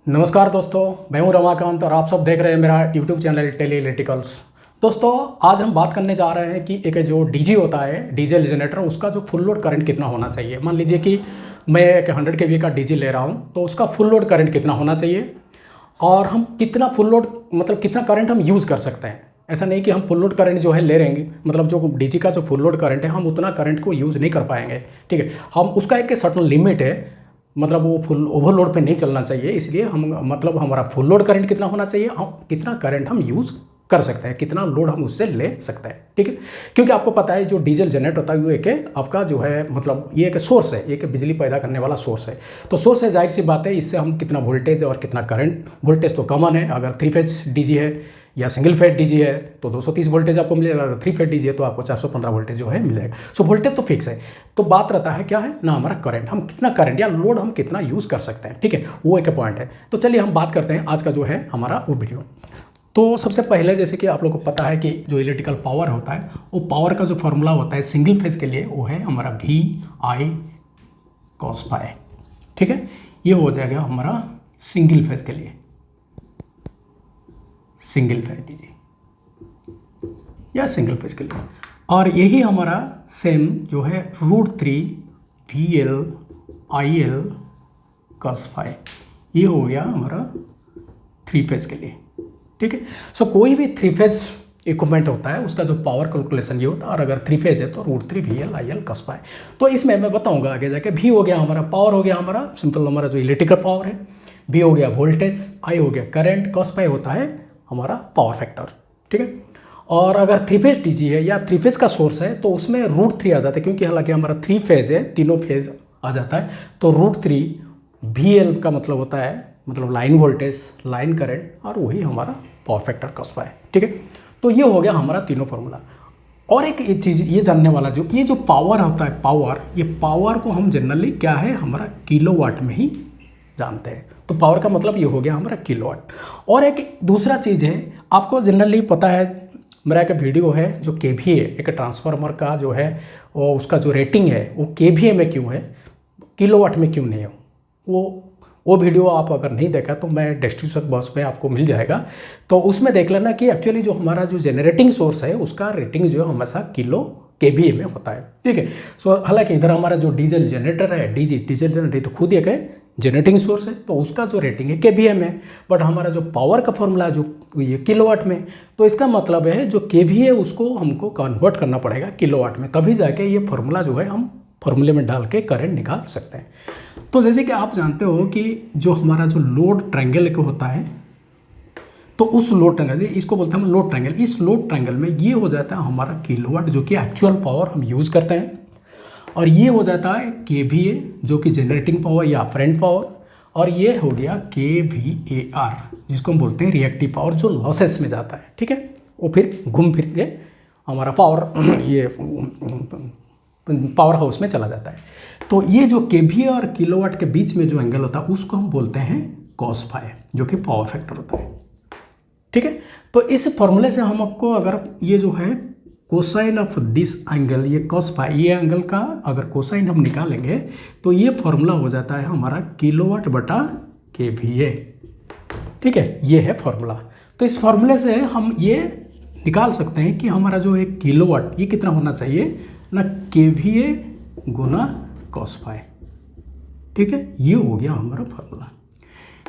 नमस्कार दोस्तों, मैं हूं रमाकांत और आप सब देख रहे हैं मेरा यूट्यूब चैनल टेली इलेक्ट्रिकल्स। दोस्तों, आज हम बात करने जा रहे हैं कि एक जो डीजी होता है, डीजल जनरेटर, उसका जो फुल लोड करंट कितना होना चाहिए। मान लीजिए कि मैं एक 100 kV का डीजी ले रहा हूं, तो उसका फुल लोड करंट कितना होना चाहिए और हम कितना फुल लोड मतलब कितना करंट हम यूज़ कर सकते हैं। ऐसा नहीं कि हम फुल लोड करंट जो है ले रहेंगे, मतलब जो डीजी का जो फुल लोड करंट है हम उतना करंट को यूज़ नहीं कर पाएंगे। ठीक है, हम उसका एक सर्टेन लिमिट है, मतलब वो फुल ओवरलोड पे नहीं चलना चाहिए। इसलिए हम मतलब हमारा फुल लोड करंट कितना होना चाहिए, हम कितना करंट हम यूज़ कर सकते हैं, कितना लोड हम उससे ले सकते हैं। ठीक है, क्योंकि आपको पता है जो डीजल जनरेट होता है वो एक आपका जो है मतलब ये एक सोर्स है, एक बिजली पैदा करने वाला सोर्स है। तो सोर्स है, जाहिर सी बात है, इससे हम कितना वोल्टेज और कितना करंट, वोल्टेज तो कॉमन है। अगर 3 फेज डीजी है या सिंगल फेज डीजी है तो 230 वोल्टेज आपको मिलेगा, अगर 3 फेज डीजी है तो आपको 415 वोल्टेज जो है मिलेगा। सो वोल्टेज तो फिक्स है। तो बात रहता है क्या है ना, हमारा करंट, हम कितना करंट या लोड हम कितना यूज़ कर सकते हैं। ठीक है, वो एक पॉइंट है। तो चलिए हम बात करते हैं आज का जो है हमारा वो वीडियो। तो सबसे पहले जैसे कि आप लोगों को पता है कि जो इलेक्ट्रिकल पावर होता है, वो पावर का जो फॉर्मूला होता है सिंगल फेज के लिए, वो है हमारा VI cos फाई। ठीक है, ये हो जाएगा हमारा सिंगल फेज के लिए, सिंगल फेज डीजी या सिंगल फेज के लिए। और यही हमारा सेम जो है √3 VL IL cos फाई, ये हो गया हमारा 3 फेज के लिए। ठीक है, सो कोई भी 3 फेज इक्विपमेंट होता है उसका जो पावर कैलकुलेशन ये होता है, और अगर 3 फेज है तो √3 VL IL cos फाई। तो इसमें मैं बताऊंगा आगे जाके। V हो गया हमारा पावर, हो गया हमारा सिंपल हमारा जो इलेक्ट्रिकल पावर है। V हो गया वोल्टेज, I हो गया करंट, cos फाई होता है हमारा पावर फैक्टर। ठीक है, और अगर 3 फेज डीजी है या 3 फेज का सोर्स है तो उसमें √3 आ जाता है, क्योंकि हालांकि हमारा 3 फेज है, तीनों फेज आ जाता है। तो √3 VL का मतलब होता है मतलब लाइन वोल्टेज, लाइन करंट, और वही हमारा पावर फैक्टर cos फाई। ठीक है, तो ये हो गया हमारा तीनों फॉर्मूला। और एक चीज़ ये जानने वाला, जो ये जो पावर होता है, पावर, ये पावर को हम जनरली क्या है हमारा किलोवाट में ही जानते हैं। तो पावर का मतलब ये हो गया हमारा किलोवाट। और एक दूसरा चीज़ है, आपको जनरली पता है, मेरा एक वीडियो है जो KVA, एक ट्रांसफार्मर का जो है वो उसका जो रेटिंग है वो KVA में क्यों है, किलोवाट में क्यों नहीं है। वो वीडियो आप अगर नहीं देखा तो मैं डिस्क्रिप्शन बॉक्स में आपको मिल जाएगा, तो उसमें देख लेना कि एक्चुअली जो हमारा जो जनरेटिंग सोर्स है उसका रेटिंग जो है हमेशा किलो KVA में होता है। ठीक है, सो हालांकि इधर हमारा जो डीजल जनरेटर है, डीजल जनरेटर तो खुद एक है जनरेटिंग सोर्स है, तो उसका जो रेटिंग है KVA में, बट हमारा जो पावर का फॉर्मूला जो ये किलोवाट में। तो इसका मतलब है जो KVA उसको हमको कन्वर्ट करना पड़ेगा किलोवाट में, तभी जाके ये फॉर्मूला जो है हम फॉर्मूले में डाल के करंट निकाल सकते हैं। तो जैसे कि आप जानते हो कि जो हमारा जो लोड ट्रायंगल एक होता है, तो उस लोड ट्रायंगल, इसको बोलते हैं हम लोड ट्रायंगल, इस लोड ट्रायंगल में ये हो जाता है हमारा किलोवाट जो कि एक्चुअल पावर हम यूज़ करते हैं, और ये हो जाता है KVA जो कि जनरेटिंग पावर या अफरेंट पावर, और ये हो गया kVAR जिसको हम बोलते हैं रिएक्टिव पावर जो लॉसेस में जाता है। ठीक है, वो फिर घूम फिर के हमारा पावर ये पावर हाउस में चला जाता है। तो ये जो KVA और किलोवाट के बीच में जो एंगल होता है उसको हम बोलते हैं cos फाई, जो कि पावर फैक्टर होता है। ठीक है, तो इस फॉर्मूले से हम आपको अगर ये जो है कोसाइन ऑफ दिस एंगल, ये cos फाई, ये एंगल का अगर कोसाइन हम निकालेंगे तो ये फॉर्मूला हो जाता है हमारा किलोवाट बटा KVA। ठीक है, ये है फॉर्मूला। तो इस फॉर्मूले से हम ये निकाल सकते हैं कि हमारा जो है किलोवाट ये कितना होना चाहिए ना, KVA गुना cos फाई। ठीक है, ये हो गया हमारा फॉर्मूला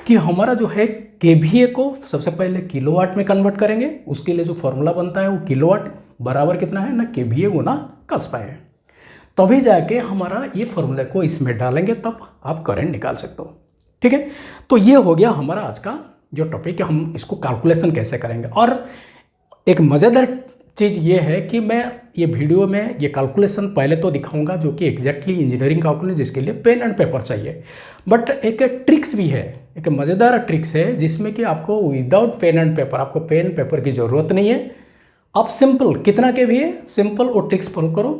कि हमारा जो है KVA को सबसे पहले किलोवाट में कन्वर्ट करेंगे, उसके लिए जो फॉर्मूला बनता है वो किलोवाट बराबर कितना है ना, KVA गुना cos फाई है। तभी जाके हमारा ये फॉर्मूले को इसमें डालेंगे तब आप करंट निकाल सकते हो। ठीक है, तो ये हो गया हमारा आज का जो टॉपिक है, हम इसको कैलकुलेशन कैसे करेंगे। और एक मज़ेदार चीज़ ये है कि मैं ये वीडियो में ये कैलकुलेशन पहले तो दिखाऊंगा जो कि एग्जैक्टली इंजीनियरिंग कैलकुलेशन, जिसके लिए पेन एंड पेपर चाहिए, बट एक ट्रिक्स भी है, एक मज़ेदार ट्रिक्स है जिसमें कि आपको विदाउट पेन एंड पेपर, आपको पेन पेपर की ज़रूरत नहीं है। आप सिंपल कितना KVA, सिंपल वो ट्रिक्स फॉलो करो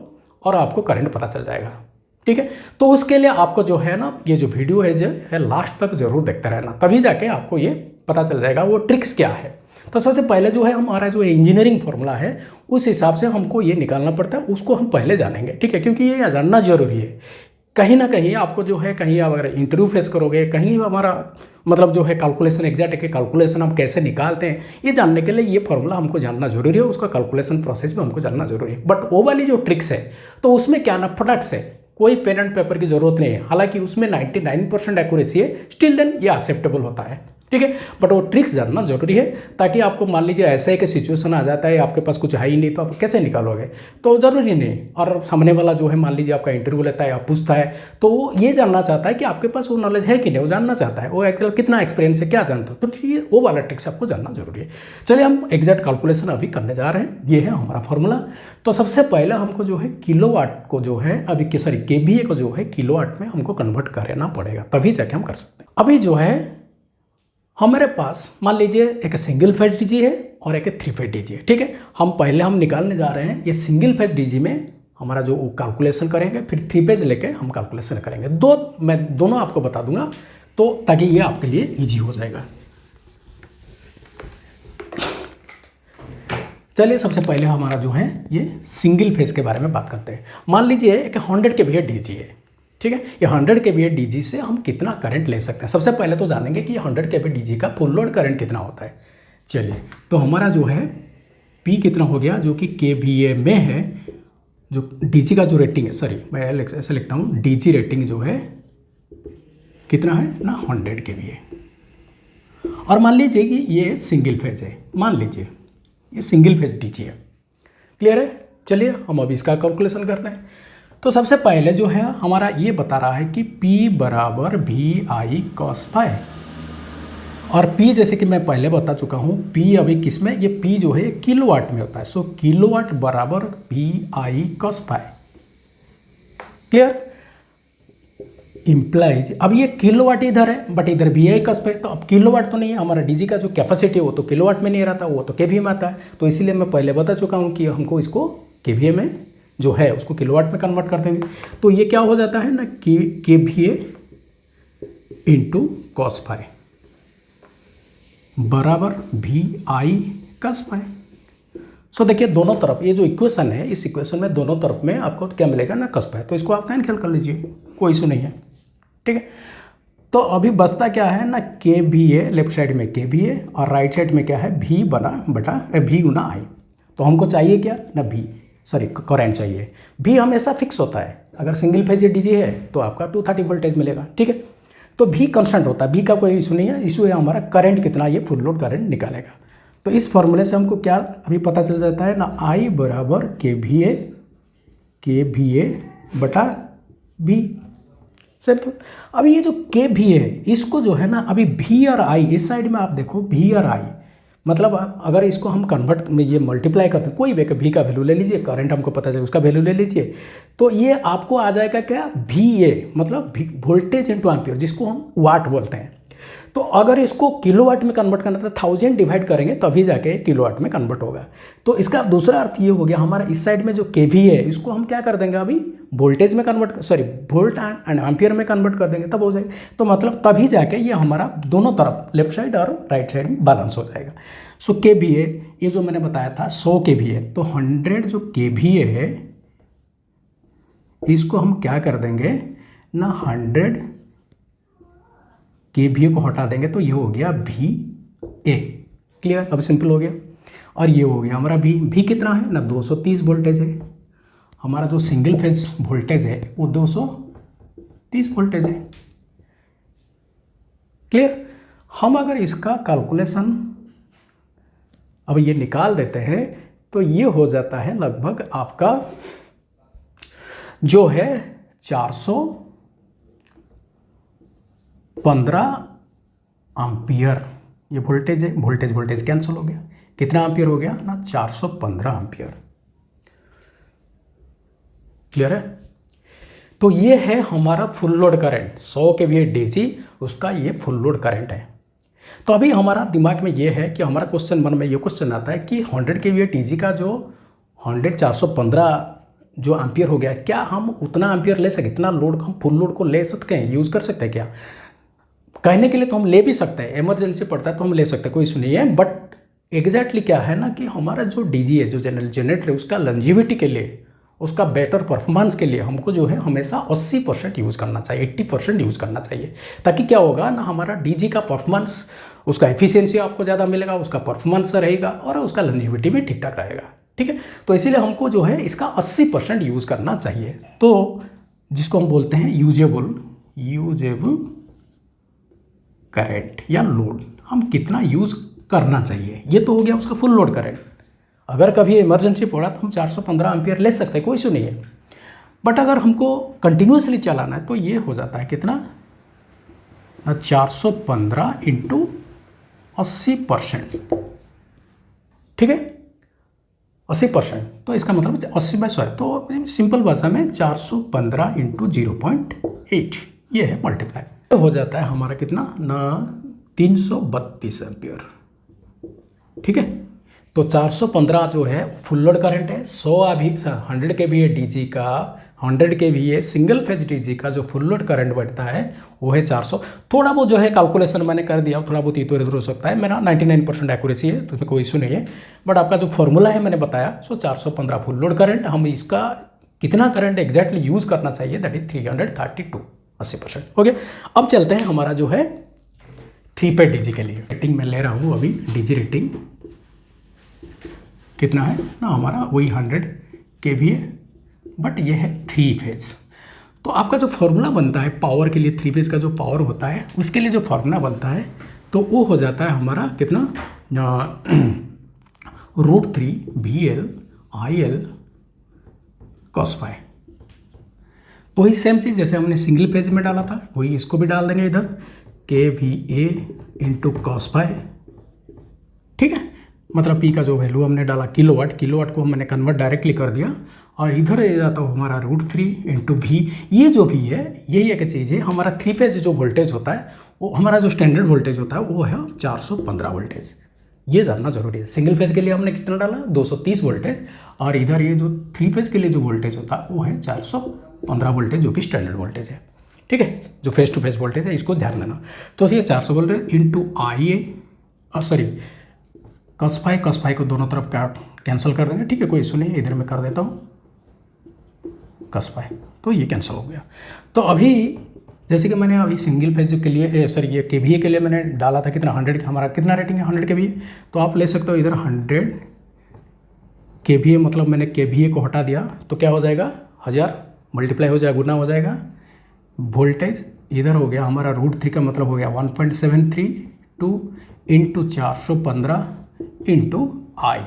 और आपको करंट पता चल जाएगा। ठीक है, तो उसके लिए आपको जो है ना ये जो वीडियो है जो है लास्ट तक जरूर देखते रहना, तभी जाके आपको ये पता चल जाएगा वो ट्रिक्स क्या है। तो सबसे पहले जो है हमारा जो इंजीनियरिंग फॉर्मूला है उस हिसाब से हमको ये निकालना पड़ता है, उसको हम पहले जानेंगे। ठीक है, क्योंकि ये जानना जरूरी है। कहीं ना कहीं आपको जो है, कहीं आप अगर इंटरव्यू फेस करोगे, कहीं हमारा मतलब जो है कैलकुलेशन एग्जैक्ट है कि कैलकुलेशन हम कैसे निकालते हैं, ये जानने के लिए ये फॉर्मूला हमको जानना जरूरी है, उसका कैलकुलेशन प्रोसेस भी हमको जानना जरूरी है। बट वो वाली जो ट्रिक्स है तो उसमें क्या ना, फटाक से कोई पेन एंड पेपर की जरूरत नहीं है, हालांकि उसमें 99% एक्यूरेसी है, स्टिल देन ये एक्सेप्टेबल होता है, ठीक है। बट वो ट्रिक्स जानना जरूरी है, ताकि आपको मान लीजिए ऐसा एक सिचुएशन आ जाता है, आपके पास कुछ है ही नहीं तो आप कैसे निकालोगे, तो जरूरी नहीं। और सामने वाला जो है मान लीजिए आपका इंटरव्यू लेता है या पूछता है, तो वो ये जानना चाहता है कि आपके पास वो नॉलेज है कि नहीं, वो जानना चाहता है, वो एक्चुअल कितना एक्सपीरियंस है, क्या जानते हो, तो ये वो वाला ट्रिक्स आपको जानना जरूरी है। चलिए हम एग्जैक्ट कैलकुलेशन अभी करने जा रहे हैं, ये है हमारा फॉर्मूला। तो सबसे पहले हमको जो है किलोवाट को जो है अभी सॉरी केवीए को जो है किलोवाट में हमको कन्वर्ट करना पड़ेगा, तभी जाके हम कर सकते हैं। अभी जो है हमारे पास मान लीजिए एक सिंगल फेज डीजी है और एक 3 फेज डीजी है, ठीक है। हम निकालने जा रहे हैं ये सिंगल फेज डीजी में हमारा जो कैलकुलेशन करेंगे, फिर 3 फेज लेके हम कैलकुलेशन करेंगे। मैं दोनों आपको बता दूंगा, तो ताकि ये आपके लिए इजी हो जाएगा। चलिए सबसे पहले हमारा जो है ये सिंगल फेज के बारे में बात करते हैं। मान लीजिए एक 100 kVA डीजी है, ठीक है। ये 100 kVA डीजी से हम कितना करंट ले सकते हैं, सबसे पहले तो जानेंगे कि 100 kVA डीजी का फुल लोड करंट कितना होता है। चलिए तो हमारा जो है P कितना हो गया, जो कि kVA में है, जो डीजी का जो रेटिंग है, सॉरी मैं ऐसे लिखता हूँ, डीजी रेटिंग जो है कितना है ना, 100 kVA। और मान लीजिए कि ये सिंगल फेज है, मान लीजिए ये सिंगल फेज डीजी है, क्लियर है। चलिए हम अभी इसका कैलकुलेशन करते हैं। तो सबसे पहले जो है हमारा ये बता रहा है कि P बराबर VI cos फाई, और P जैसे कि मैं पहले बता चुका हूँ, P अभी किस में, ये P जो है किलोवाट में होता है। सो किलोवाट बराबर VI cos phi, clear. Implies अब ये किलोवाट इधर है, बट इधर VI cos फाई, तो अब किलोवाट तो नहीं है, हमारा डीजी का जो कैपेसिटी है वो तो किलोवाट में नहीं रहता, वो तो केवीए में आता है। तो इसीलिए मैं पहले बता चुका हूँ कि हमको इसको केवीए में जो है उसको किलोवाट में कन्वर्ट कर देंगे। तो ये क्या हो जाता है ना, केवीए इंटू कॉस फाई बराबर VI cos फाई। सो देखिए दोनों तरफ ये जो इक्वेशन है, इस इक्वेशन में दोनों तरफ में आपको क्या मिलेगा ना, cos फाई, तो इसको आप कैंसिल कर लीजिए, कोई इशू नहीं है, ठीक है। तो अभी बचता क्या है ना, KVA, लेफ्ट साइड में KVA और राइट साइड में क्या है, V गुना I। तो हमको चाहिए क्या ना, करंट चाहिए। V हमेशा फिक्स होता है, अगर सिंगल फेज डीजी है तो आपका 230 वोल्टेज मिलेगा, ठीक है। तो V कांस्टेंट होता है, V का कोई इशू नहीं है, इशू है हमारा करंट कितना ये फुल लोड करंट निकालेगा। तो इस फॉर्मूले से हमको क्या अभी पता चल जाता है ना, I बराबर KVA बटा V, सिंपल। अभी ये जो KVA है इसको जो है ना, अभी V और I इस साइड में आप देखो, V और I मतलब अगर इसको हम कन्वर्ट में ये मल्टीप्लाई करते हैं, कोई भी V का वैल्यू ले लीजिए, करंट हमको पता चले उसका वैल्यू ले लीजिए, तो ये आपको आ जाएगा क्या, VA मतलब वोल्टेज इंटू एम्पियर, जिसको हम वाट बोलते हैं। तो अगर इसको किलोवाट में कन्वर्ट करना था, 1000 डिवाइड करेंगे तभी जाके किलोवाट में कन्वर्ट होगा। तो इसका दूसरा अर्थ ये हो गया, हमारा इस साइड में जो KVA है इसको हम क्या कर देंगे, अभी वोल्टेज में convert, sorry volt and ampere में कन्वर्ट कर देंगे, तब हो जाएगा। तो मतलब तभी जाके ये हमारा दोनों तरफ लेफ्ट साइड और राइट साइड में बैलेंस हो जाएगा। सो KVA ये जो मैंने बताया था 100 KVA, तो 100 जो KVA है इसको हम क्या कर देंगे ना, 100 KVA को हटा देंगे तो ये हो गया VA, क्लियर। अब सिंपल हो गया। और ये हो गया हमारा V कितना है ना, 230 वोल्टेज है, हमारा जो सिंगल फेज वोल्टेज है वो 230 वोल्टेज है, क्लियर। हम अगर इसका कैलकुलेशन अब ये निकाल देते हैं तो ये हो जाता है लगभग आपका जो है 415 एम्पियर। ये वोल्टेज है, वोल्टेज कैंसिल हो गया, कितना एम्पियर हो गया ना, 415 एम्पियर, क्लियर है। तो ये है हमारा full load current, 100 kVA DC, उसका ये फुल लोड करंट है। तो अभी हमारा दिमाग में ये है कि हमारा क्वेश्चन मन में ये क्वेश्चन आता है कि 100 kVA डीसी का जो 415 जो एम्पियर हो गया, क्या हम उतना एम्पियर ले सकते, इतना लोड हम फुल लोड को ले सकते हैं, यूज़ कर सकते हैं क्या? कहने के लिए तो हम ले भी सकते हैं, इमरजेंसी पड़ता है तो हम ले सकते हैं, कोई इशू नहीं है। बट एग्जैक्टली क्या है ना कि हमारा जो डीजी है, जो जनरेटर है, उसका लंजीविटी के लिए उसका बेटर परफॉर्मेंस के लिए हमको जो है हमेशा 80% यूज़ करना चाहिए, 80% यूज़ करना चाहिए, ताकि क्या होगा ना, हमारा डीजी का परफॉर्मेंस, उसका एफिशिएंसी आपको ज़्यादा मिलेगा, उसका परफॉर्मेंस रहेगा और उसका लॉन्जेविटी भी ठीक ठाक रहेगा। ठीक है, तो इसीलिए हमको जो है इसका 80% यूज़ करना चाहिए। तो जिसको हम बोलते हैं यूजेबल करंट या लोड, हम कितना यूज़ करना चाहिए, ये तो हो गया उसका फुल लोड करंट। अगर कभी इमरजेंसी पड़ा तो हम 415 एम्पियर ले सकते हैं, कोई इशू नहीं है। बट अगर हमको कंटिन्यूसली चलाना है तो ये हो जाता है कितना, 415 इंटू 80%। ठीक है, 80%, तो इसका मतलब 80/100 है। तो सिंपल भाषा में 415 इंटू 0.8 ये है मल्टीप्लाई, तो हो जाता है हमारा कितना ना 332 एम्पियर। ठीक है, तो 415 जो है फुल लोड करंट है, 100 अभी 100 के भी है डीजी का, 100 के भी है सिंगल फेज डीजी का जो फुल लोड करंट बढ़ता है वो है 400। थोड़ा बहुत जो है कैलकुलेशन मैंने कर दिया, थोड़ा बहुत इधर उधर हो सकता है, मेरा 99% एक्यूरेसी है, तो इसमें कोई इशू नहीं है। बट आपका जो फॉर्मूला है मैंने बताया, सो 415 फुल लोड करंट, हम इसका कितना करंट एग्जैक्टली यूज़ करना चाहिए, दैट इज 332, 80%। हो गया। अब चलते हैं हमारा जो है 3 पे डीजी के लिए। रेटिंग मैं ले रहा हूँ अभी, डीजी रेटिंग कितना है ना हमारा, वही 100 kVA, बट ये है 3 फेज। तो आपका जो फॉर्मूला बनता है पावर के लिए, 3 फेज का जो पावर होता है उसके लिए जो फॉर्मूला बनता है तो वो हो जाता है हमारा कितना, √3 VL IL cos phi। तो वही सेम चीज़ जैसे हमने सिंगल पेज में डाला था वही इसको भी डाल देंगे इधर, kVA इंटू cos phi। ठीक है, मतलब पी का जो वैल्यू हमने डाला किलोवाट को मैंने कन्वर्ट डायरेक्टली कर दिया, और इधर ये जाता है हमारा √3 इंटू भी। ये जो भी है यही एक चीज़ है, हमारा 3 फेज जो वोल्टेज होता है वो हमारा जो स्टैंडर्ड वोल्टेज होता है वो है 415 वोल्टेज। ये जानना जरूरी है। सिंगल फेज के लिए हमने कितना डाला, 230 वोल्टेज, और इधर ये जो 3 फेज के लिए जो वोल्टेज होता है वो है 415 वोल्टेज, जो कि स्टैंडर्ड वोल्टेज है। ठीक है, जो फेस टू फेस वोल्टेज है, इसको ध्यान देना। तो ये 400 वोल्टेज इंटू cos phi को दोनों तरफ कैंसिल कर देंगे। ठीक है, कोई इशू नहीं है, इधर मैं कर देता हूँ cos phi, तो ये कैंसिल हो गया। तो अभी जैसे कि मैंने अभी सिंगल फेज के लिए ये kVA के लिए मैंने डाला था कितना, 100, हमारा कितना रेटिंग है 100 kVA, तो आप ले सकते हो इधर 100 kVA, मतलब मैंने kVA को हटा दिया तो क्या हो जाएगा, 1000 मल्टीप्लाई हो जाएगा, गुना हो जाएगा वोल्टेज। इधर हो गया हमारा √3 का मतलब हो गया 1.732 इंटू 415 इंटू आई।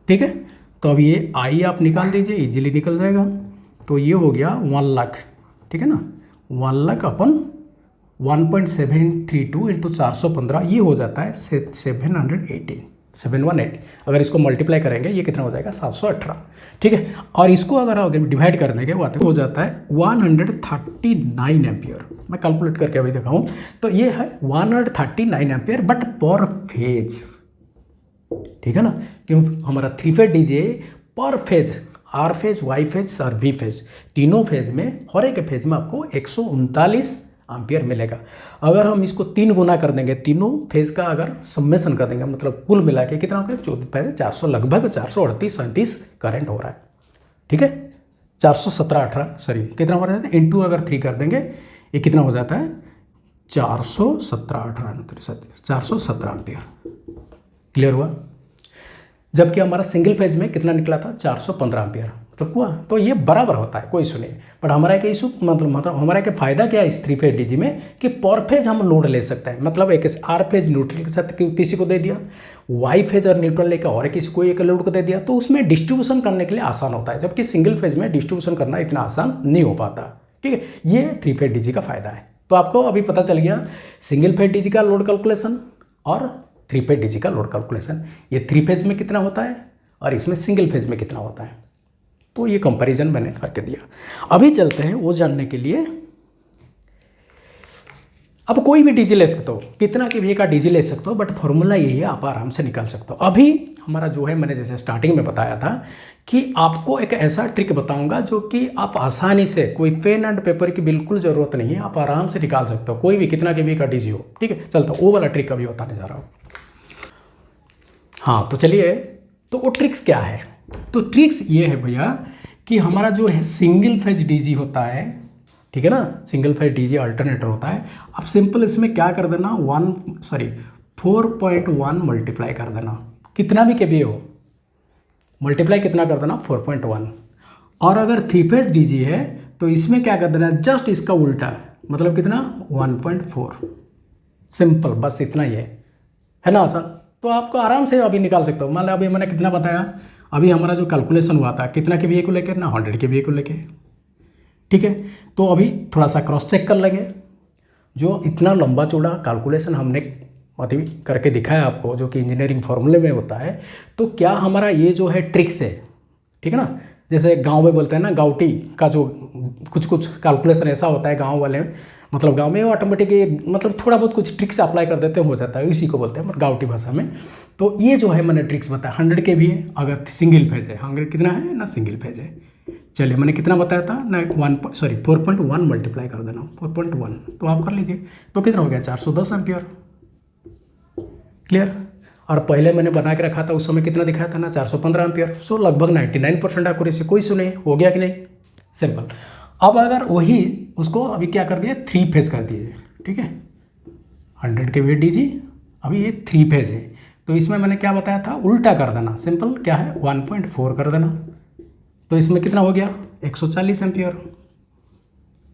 ठीक है, तो अब ये आई आप निकाल दीजिए, इजीली निकल जाएगा। तो ये हो गया 1 लाख। ठीक है ना, 1 लाख अपन 1.732 इंटू 415, ये हो जाता है 718। अगर इसको मल्टीप्लाई करेंगे ये कितना हो जाएगा, 718। ठीक है, और इसको अगर डिवाइड कर देंगे वो हो जाता है 139 एम्पियर। मैं कैलकुलेट करके अभी दिखाऊँ तो ये है 139 एम्पियर, बट पर फेज। ठीक है ना, क्यों, हमारा 3 फेज डीजे पर phase, R phase, Y phase और वी फेज, तीनों फेज में, हर एक फेज में आपको 139 एम्पियर मिलेगा। अगर हम इसको 3 गुना कर देंगे, तीनों फेज का अगर सम्मेशन कर देंगे, मतलब कुल मिला के कितना होगा, 400, लगभग 438-37 करंट हो रहा है। ठीक है, 417-18 सॉरी कितना हो रहा है, इंटू अगर 3 कर देंगे ये कितना हो जाता है, 417 एम्पियर। क्लियर हुआ। जबकि हमारा सिंगल फेज में कितना निकला था, 415 एम्पियर, मतलब हुआ। तो ये बराबर होता है, कोई इशू नहीं। बट हमारा एक इशू मतलब हमारा एक फ़ायदा क्या है इस 3 फेज डीजी में, कि पर फेज हम लोड ले सकते हैं। मतलब एक आर फेज न्यूट्रल के साथ किसी को दे दिया, वाई फेज और न्यूट्रल लेकर और किसी को एक लोड को दे दिया, तो उसमें डिस्ट्रीब्यूशन करने के लिए आसान होता है। जबकि सिंगल फेज में डिस्ट्रीब्यूशन करना इतना आसान नहीं हो पाता। ठीक है, ये 3 फेज डीजी का फ़ायदा है। तो आपको अभी पता चल गया सिंगल फेज डीजी का लोड कैलकुलेशन और 3 फेज डीजी का लोड कैलकुलेशन। ये 3 फेज में कितना होता है और इसमें सिंगल फेज में कितना होता है, तो ये कंपैरिजन मैंने करके दिया। अभी चलते हैं वो जानने के लिए, अब कोई भी डीजी ले सकते हो, कितना kVA का डीजी ले सकते हो, बट फॉर्मूला यही है, आप आराम से निकाल सकते हो। अभी हमारा जो है, मैंने जैसे स्टार्टिंग में बताया था कि आपको एक ऐसा ट्रिक बताऊंगा जो कि आप आसानी से, कोई पेन एंड पेपर की बिल्कुल ज़रूरत नहीं है, आप आराम से निकाल सकते हो, कोई भी कितना kVA का डीजी हो। ठीक है, चलता वो वाला ट्रिक अभी बताने जा रहा हूँ। हाँ, तो चलिए, तो वो ट्रिक्स क्या है तो ट्रिक्स ये है भैया कि हमारा जो है सिंगल फेज डीजी होता है, ठीक है ना, सिंगल फेज डीजी अल्टरनेटर होता है। अब सिंपल इसमें क्या कर देना 4.1 मल्टीप्लाई कर देना, कितना भी केवीए हो मल्टीप्लाई कितना कर देना 4.1। और अगर 3 फेज डीजी है तो इसमें क्या कर देना जस्ट इसका उल्टा, मतलब कितना 1.4। सिंपल, बस इतना ही है ना आसान। तो आपको आराम से अभी निकाल सकते हो। मान लो अभी मैंने कितना बताया, अभी हमारा जो कैलकुलेशन हुआ था कितना केवीए को लेकर ना 100 केवीए को लेके, ठीक है। तो अभी थोड़ा सा क्रॉस चेक कर लेंगे। जो इतना लंबा चौड़ा कैलकुलेशन हमने मतलब करके दिखाया आपको, जो कि इंजीनियरिंग फार्मूले में होता है, तो क्या हमारा ये जो है ट्रिक्स है, ठीक है ना। जैसे गांव में बोलते हैं ना, गाउटी का जो कुछ कैलकुलेशन ऐसा होता है गांव वाले, मतलब गांव में ऑटोमेटिक मतलब थोड़ा बहुत कुछ ट्रिक्स अप्लाई कर देते हो जाता है, इसी को बोलते हैं गाउटी भाषा में। तो ये जो है मैंने ट्रिक्स बताया 100 के भी है, अगर सिंगल फेज है, 100 कितना है ना सिंगल फेज है। चलिए मैंने कितना बताया था ना 4.1 मल्टीप्लाई कर देना 4.1, तो आप कर लीजिए, तो कितना हो गया 410 एम्पियर। क्लियर। और पहले मैंने बना के रखा था उस समय कितना दिखाया था ना 415 एम्पियर। सो लगभग 99% एक्यूरेसी, कोई इशू नहीं, हो गया कि नहीं, सिंपल। अब अगर वही उसको अभी क्या कर दिया 3 फेज कर दिए, ठीक है, 100 के वी डीजी, अभी ये 3 फेज है। तो इसमें मैंने क्या बताया था उल्टा कर देना, सिंपल क्या है 1.4 कर देना। तो इसमें कितना हो गया 140 एम्पियर,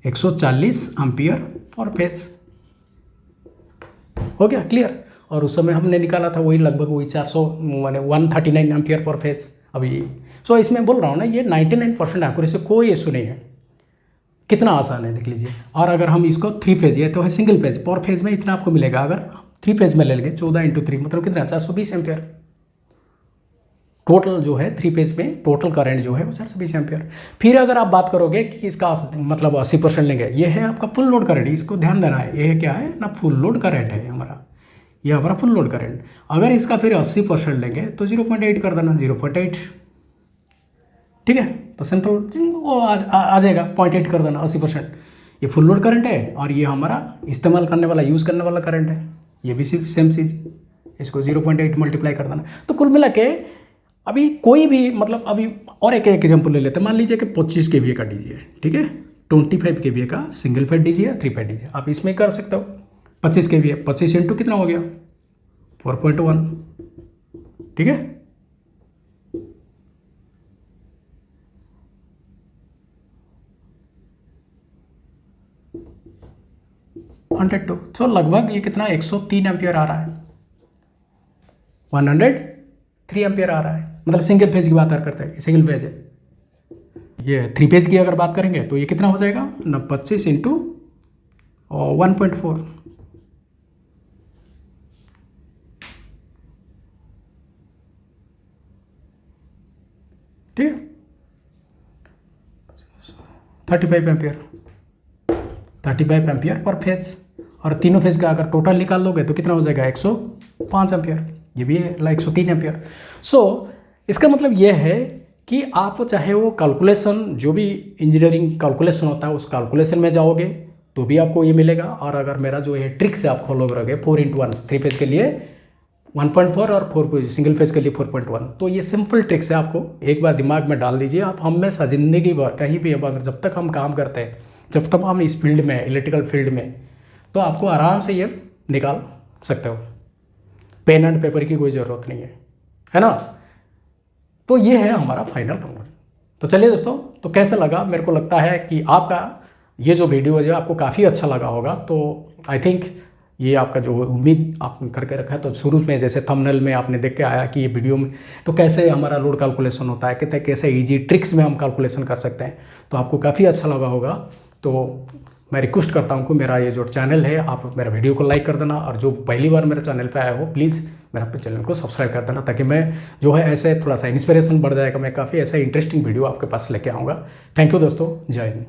140 एम्पियर पर फेज, हो गया क्लियर। और उस समय हमने निकाला था वही लगभग वही 400 माने 139 एम्पियर पर फेज अभी। सो इसमें बोल रहा हूँ ना ये 99% एक्यूरेसी, कोई इशू नहीं है, कितना आसान है देख लीजिए। और अगर हम इसको 3 फेज, ये तो है सिंगल फेज, पर फेज में इतना आपको मिलेगा। अगर 3 फेज में ले लेंगे 14 × 3 मतलब कितना 420 एम्पियर टोटल जो है 3 फेज में टोटल करंट जो है वो 420 एम्पियर। फिर अगर आप बात करोगे कि इसका मतलब 80% लेंगे, ये है आपका फुल लोड करंट, इसको ध्यान देना है, ये क्या है ना फुल लोड करंट है हमारा, ये हमारा फुल लोड करंट। अगर इसका फिर 80% लेंगे तो 0.8 कर देना 0.8, ठीक है। तो सिंपल वो आ जाएगा 0.8 कर देना 80%। ये फुल लोड करंट है और ये हमारा इस्तेमाल करने वाला यूज़ करने वाला करंट है, ये भी सेम चीज़, इसको 0.8 मल्टीप्लाई कर देना। तो कुल मिला के अभी कोई भी मतलब अभी और एक एग्जाम्पल ले लेते हैं। मान लीजिए कि 25 केवीए का डीजी है, ठीक है, 25 केवीए का सिंगल फेज डीजी है, 3 फेज डीजी, आप इसमें कर सकते हो 25 केवीए, 25 इंटू कितना हो गया 4.1, ठीक है। तो सो लगभग ये कितना 103 एम्पियर आ रहा है, 103 एम्पियर आ रहा है। मतलब सिंगल फेज की बात करते हैं, सिंगल फेज है। ये 3 फेज की अगर बात करेंगे तो ये कितना हो जाएगा ना 25 इंटू 1.4, ठीक है, 35 एम्पियर, 35 एम्पियर पर फेज। और तीनों फेज का अगर टोटल निकाल लोगे तो कितना हो जाएगा 105 एम्पियर, ये भी है 103 एम्पियर। सो इसका मतलब ये है कि आप चाहे वो कैलकुलेशन जो भी इंजीनियरिंग कैलकुलेशन होता है उस कैलकुलेशन में जाओगे तो भी आपको ये मिलेगा। और अगर मेरा जो ये ट्रिक्स है आप फॉलो करोगे 4x1 3 फेज के लिए 1.4 और 4 सिंगल फेज के लिए 4.1, तो ये सिंपल ट्रिक्स है, आपको एक बार दिमाग में डाल दीजिए। आप हमेशा ज़िंदगी भर कहीं भी अगर जब तक हम काम करते हैं, जब तक हम इस फील्ड में इलेक्ट्रिकल फील्ड में, तो आपको आराम से ये निकाल सकते हो, पेन एंड पेपर की कोई ज़रूरत नहीं है ना। तो ये है हमारा फाइनल कंक्लूजन। तो चलिए दोस्तों, तो कैसा लगा, मेरे को लगता है कि आपका ये जो वीडियो है जो आपको काफ़ी अच्छा लगा होगा। तो आई थिंक ये आपका जो उम्मीद आपने करके रखा है, तो शुरू में जैसे थंबनेल में आपने देख के आया कि ये वीडियो में तो कैसे हमारा लोड कैलकुलेशन होता है, कहते हैं कैसे इजी ट्रिक्स में हम कैलकुलेशन कर सकते हैं, तो आपको काफ़ी अच्छा लगा होगा। तो मैं रिक्वेस्ट करता हूँ कि मेरा ये जो चैनल है आप मेरा वीडियो को लाइक कर देना, और जो पहली बार मेरे चैनल पे आया हो प्लीज़ मेरा चैनल को सब्सक्राइब कर देना, ताकि मैं जो है ऐसे थोड़ा सा इंस्पिरेशन बढ़ जाएगा, मैं काफ़ी ऐसा इंटरेस्टिंग वीडियो आपके पास लेके आऊँगा। थैंक यू दोस्तों, जय हिंद।